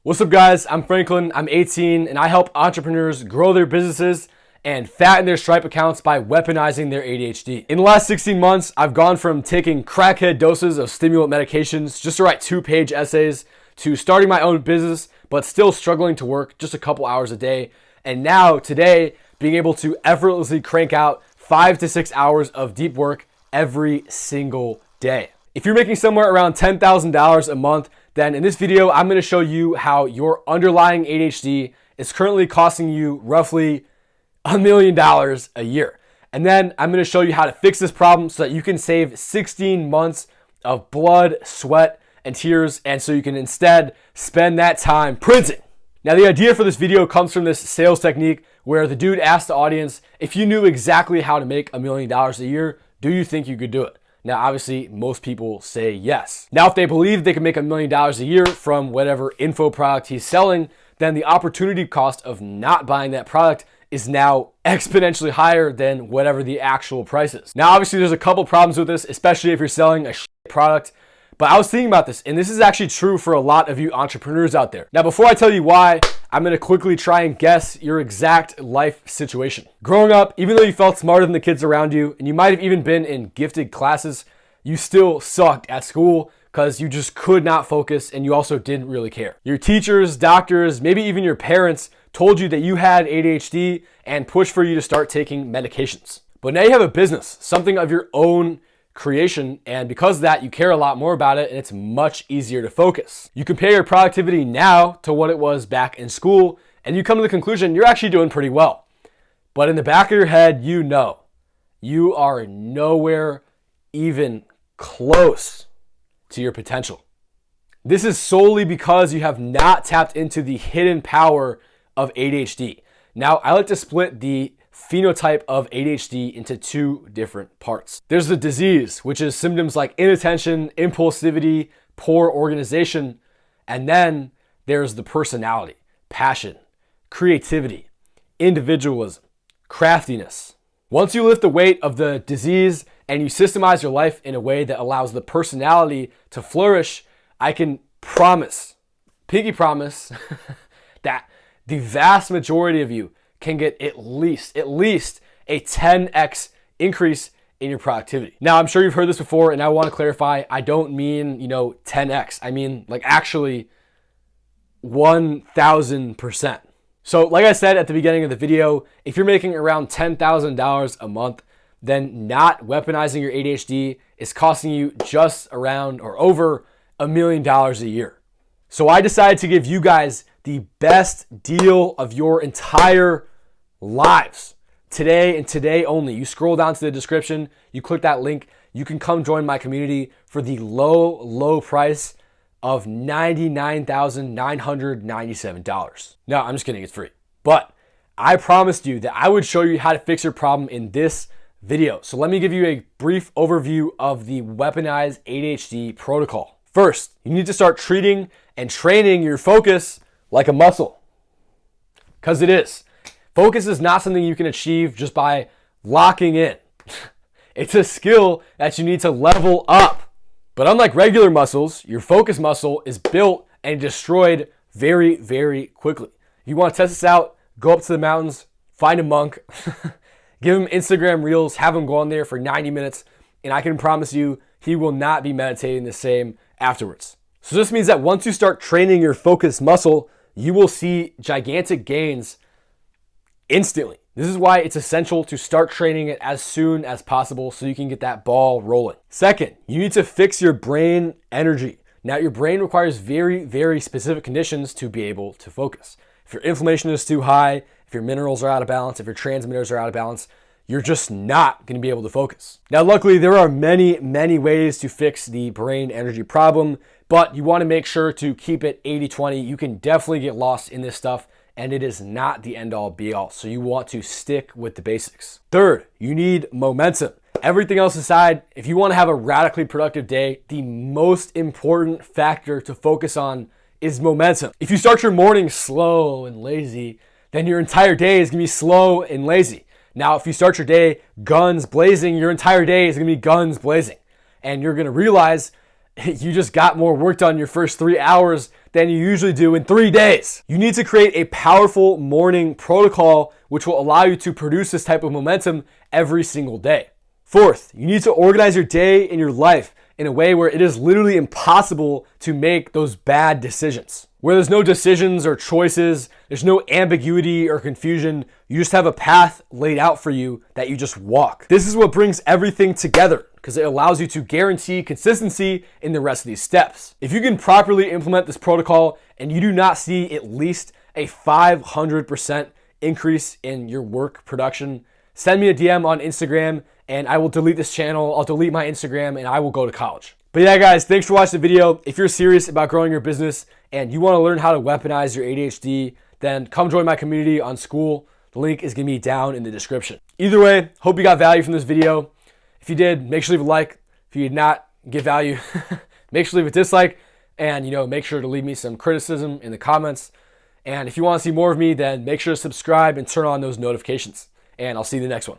What's up, guys? I'm Franklin. I'm 18 and I help entrepreneurs grow their businesses and fatten their Stripe accounts by weaponizing their ADHD. In the last 16 months, I've gone from taking crackhead doses of stimulant medications just to write 2-page essays to starting my own business, but still struggling to work just a couple hours a day. And now today, being able to effortlessly crank out 5 to 6 hours of deep work every single day. If you're making somewhere around $10,000 a month, then in this video, I'm going to show you how your underlying ADHD is currently costing you roughly $1 million a year. And then I'm going to show you how to fix this problem so that you can save 16 months of blood, sweat, and tears, and so you can instead spend that time printing. Now, the idea for this video comes from this sales technique where the dude asked the audience, if you knew exactly how to make $1 million a year, do you think you could do it? Now, obviously, most people say yes. Now, if they believe they can make $1 million a year from whatever info product he's selling, then the opportunity cost of not buying that product is now exponentially higher than whatever the actual price is. Now, obviously, there's a couple problems with this, especially if you're selling a shit product. But I was thinking about this, and this is actually true for a lot of you entrepreneurs out there. Now, before I tell you why, I'm going to quickly try and guess your exact life situation. Growing up, even though you felt smarter than the kids around you, and you might have even been in gifted classes, you still sucked at school because you just could not focus and you also didn't really care. Your teachers, doctors, maybe even your parents told you that you had ADHD and pushed for you to start taking medications. But now you have a business, something of your own creation, and because of that, you care a lot more about it and it's much easier to focus. You compare your productivity now to what it was back in school and you come to the conclusion you're actually doing pretty well. But in the back of your head, you know you are nowhere even close to your potential. This is solely because you have not tapped into the hidden power of ADHD. Now, I like to split the phenotype of ADHD into two different parts. There's the disease, which is symptoms like inattention, impulsivity, poor organization, and then there's the personality, passion, creativity, individualism, craftiness. Once you lift the weight of the disease and you systemize your life in a way that allows the personality to flourish, I can promise, pinky promise, that the vast majority of you can get at least a 10x increase in your productivity. Now, I'm sure you've heard this before, and I want to clarify, I don't mean, 10x. I mean, like, actually 1,000%. So like I said at the beginning of the video, if you're making around $10,000 a month, then not weaponizing your ADHD is costing you just around or over $1 million a year. So I decided to give you guys the best deal of your entire lives today and today only. You scroll down to the description, you click that link, you can come join my community for the low price of $99,997. No, I'm just kidding, it's free. But I promised you that I would show you how to fix your problem in this video. So let me give you a brief overview of the weaponized ADHD protocol. First, you need to start treating and training your focus like a muscle. Because it is. Focus is not something you can achieve just by locking in. It's a skill that you need to level up. But unlike regular muscles, your focus muscle is built and destroyed very, very quickly. If you want to test this out, go up to the mountains, find a monk, give him Instagram Reels, have him go on there for 90 minutes, and I can promise you he will not be meditating the same afterwards. So this means that once you start training your focus muscle, you will see gigantic gains instantly. This is why it's essential to start training it as soon as possible so you can get that ball rolling. Second, you need to fix your brain energy. Now, your brain requires very, very specific conditions to be able to focus. If your inflammation is too high, if your minerals are out of balance, if your transmitters are out of balance, you're just not going to be able to focus. Now, luckily, there are many, many ways to fix the brain energy problem, but you want to make sure to keep it 80-20. You can definitely get lost in this stuff, and it is not the end-all be-all. So you want to stick with the basics. Third, you need momentum. Everything else aside, if you want to have a radically productive day, the most important factor to focus on is momentum. If you start your morning slow and lazy, then your entire day is going to be slow and lazy. Now, if you start your day guns blazing, your entire day is going to be guns blazing. And you're going to realize you just got more work done your first 3 hours than you usually do in 3 days. You need to create a powerful morning protocol which will allow you to produce this type of momentum every single day. Fourth, you need to organize your day and your life in a way where it is literally impossible to make those bad decisions. Where there's no decisions or choices, there's no ambiguity or confusion, you just have a path laid out for you that you just walk. This is what brings everything together because it allows you to guarantee consistency in the rest of these steps. If you can properly implement this protocol and you do not see at least a 500% increase in your work production, send me a DM on Instagram and I will delete this channel. I'll delete my Instagram and I will go to college. But yeah, guys, thanks for watching the video. If you're serious about growing your business and you want to learn how to weaponize your ADHD, then come join my community on School. The link is going to be down in the description. Either way, hope you got value from this video. If you did, make sure to leave a like. If you did not get value, make sure to leave a dislike. And, make sure to leave me some criticism in the comments. And if you want to see more of me, then make sure to subscribe and turn on those notifications. And I'll see you in the next one.